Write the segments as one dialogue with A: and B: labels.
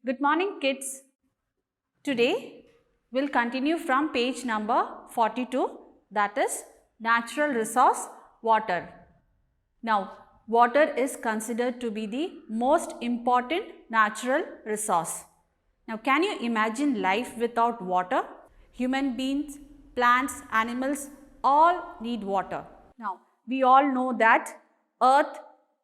A: Good morning, kids. Today we'll continue from page number 42, that is natural resource water. Now, water is considered to be the most important natural resource. Now, can you imagine life without water? Human beings, plants, animals all need water. Now, we all know that earth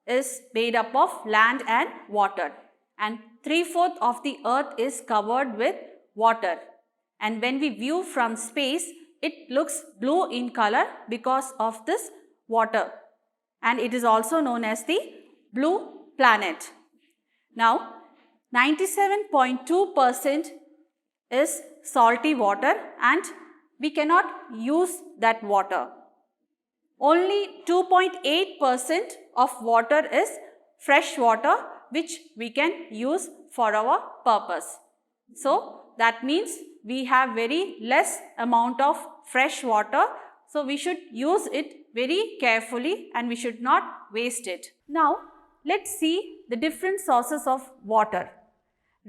A: is made up of land and water, and 3/4 of the earth is covered with water. And when we view from space, it looks blue in color because of this water, and it is also known as the blue planet. Now, 97.2% is salty water and we cannot use that water. Only 2.8% of water is fresh water which we can use for our purpose. So, that means we have very less amount of fresh water. So, we should use it very carefully and we should not waste it. Now, let's see the different sources of water.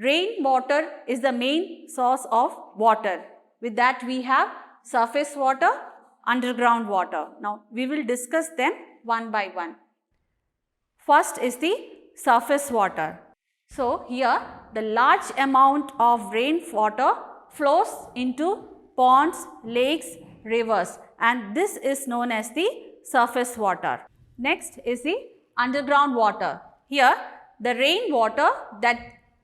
A: Rainwater is the main source of water. With that we have surface water, underground water. Now, we will discuss them one by one. First is the surface water. So, here the large amount of rainwater flows into ponds, lakes, rivers, and this is known as the surface water. Next is the underground water. Here the rainwater that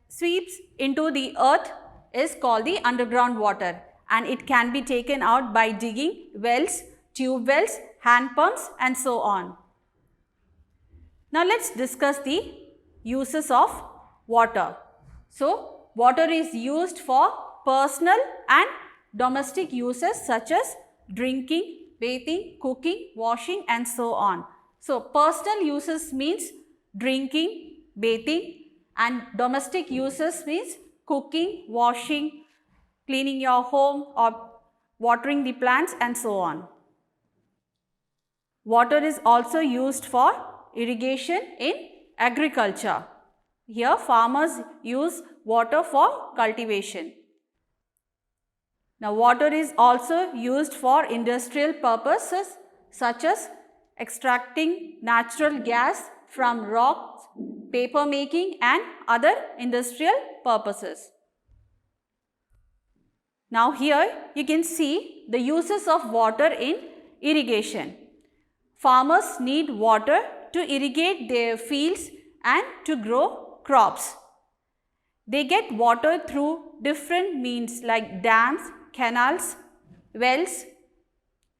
A: sweeps into the earth is called the underground water, and it can be taken out by digging wells, tube wells, hand pumps and so on. Now, let's discuss the uses of water. So, water is used for personal and domestic uses such as drinking, bathing, cooking, washing and so on. So, personal uses means drinking, bathing, and domestic uses means cooking, washing, cleaning your home or watering the plants and so on. Water is also used for irrigation in agriculture. Here farmers use water for cultivation. Now, water is also used for industrial purposes such as extracting natural gas from rocks, paper making and other industrial purposes. Now, here you can see the uses of water in irrigation. Farmers need water to irrigate their fields and to grow crops. They get water through different means like dams, canals, wells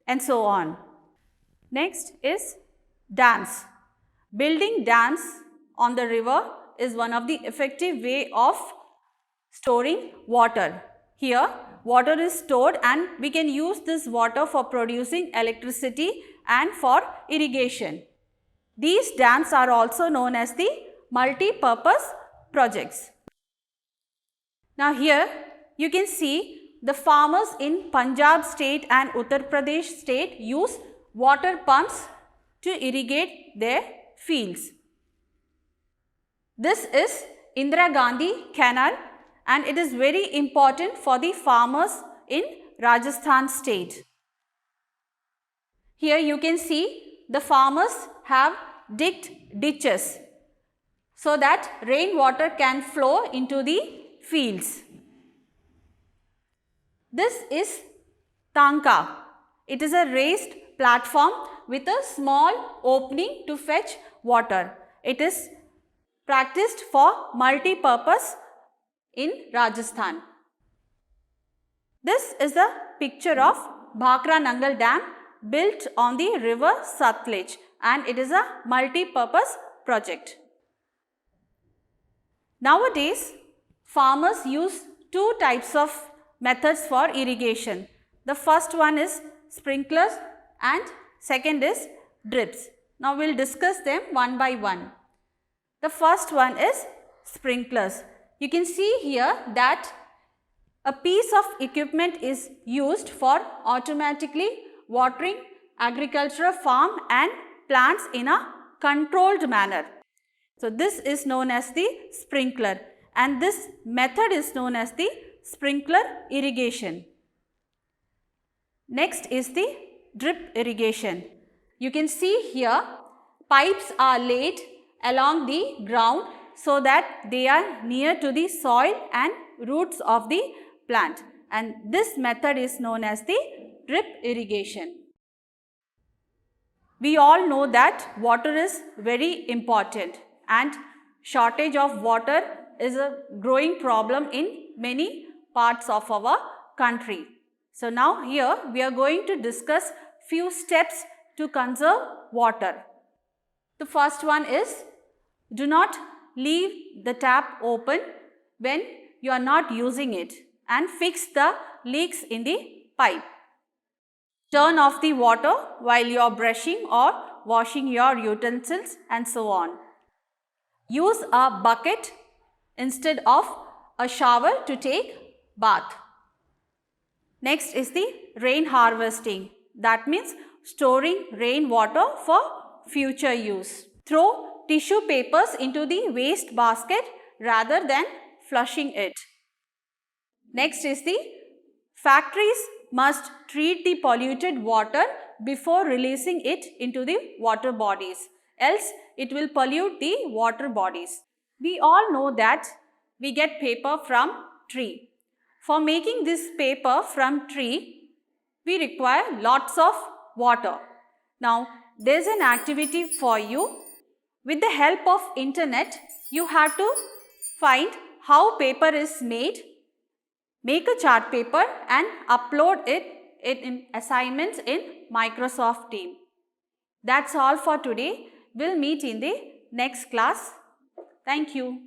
A: and so on. Next is dams. Building dams on the river is one of the effective way of storing water. Here water is stored and we can use this water for producing electricity and for irrigation. These dams are also known as the multi-purpose projects. Now, here you can see the farmers in Punjab state and Uttar Pradesh state use water pumps to irrigate their fields. This is Indira Gandhi Canal and it is very important for the farmers in Rajasthan state. Here you can see the farmers have digged ditches so that rainwater can flow into the fields. This is Tanka. It is a raised platform with a small opening to fetch water. It is practiced for multi-purpose in Rajasthan. This is a picture of Bhakra Nangal Dam built on the river Satluj, and it is a multi-purpose project. Nowadays, farmers use two types of methods for irrigation. The first one is sprinklers and second is drips. Now, we will discuss them one by one. The first one is sprinklers. You can see here that a piece of equipment is used for automatically watering agricultural farm and plants in a controlled manner. So, this is known as the sprinkler, and this method is known as the sprinkler irrigation. Next is the drip irrigation. You can see here pipes are laid along the ground so that they are near to the soil and roots of the plant, and this method is known as the drip irrigation. We all know that water is very important and shortage of water is a growing problem in many parts of our country. So now here we are going to discuss few steps to conserve water. The first one is, do not leave the tap open when you are not using it and fix the leaks in the pipe. Turn off the water while you are brushing or washing your utensils and so on. Use a bucket instead of a shower to take bath. Next is the rain harvesting. That means storing rainwater for future use. Throw tissue papers into the waste basket rather than flushing it. Next is the factories must treat the polluted water before releasing it into the water bodies, else it will pollute the water bodies. We all know that we get paper from tree. For making this paper from tree, we require lots of water. Now, there is an activity for you. With the help of internet, you have to find how paper is made, make a chart paper and upload it in assignments in Microsoft Teams. That's all for today. We'll meet in the next class. Thank you.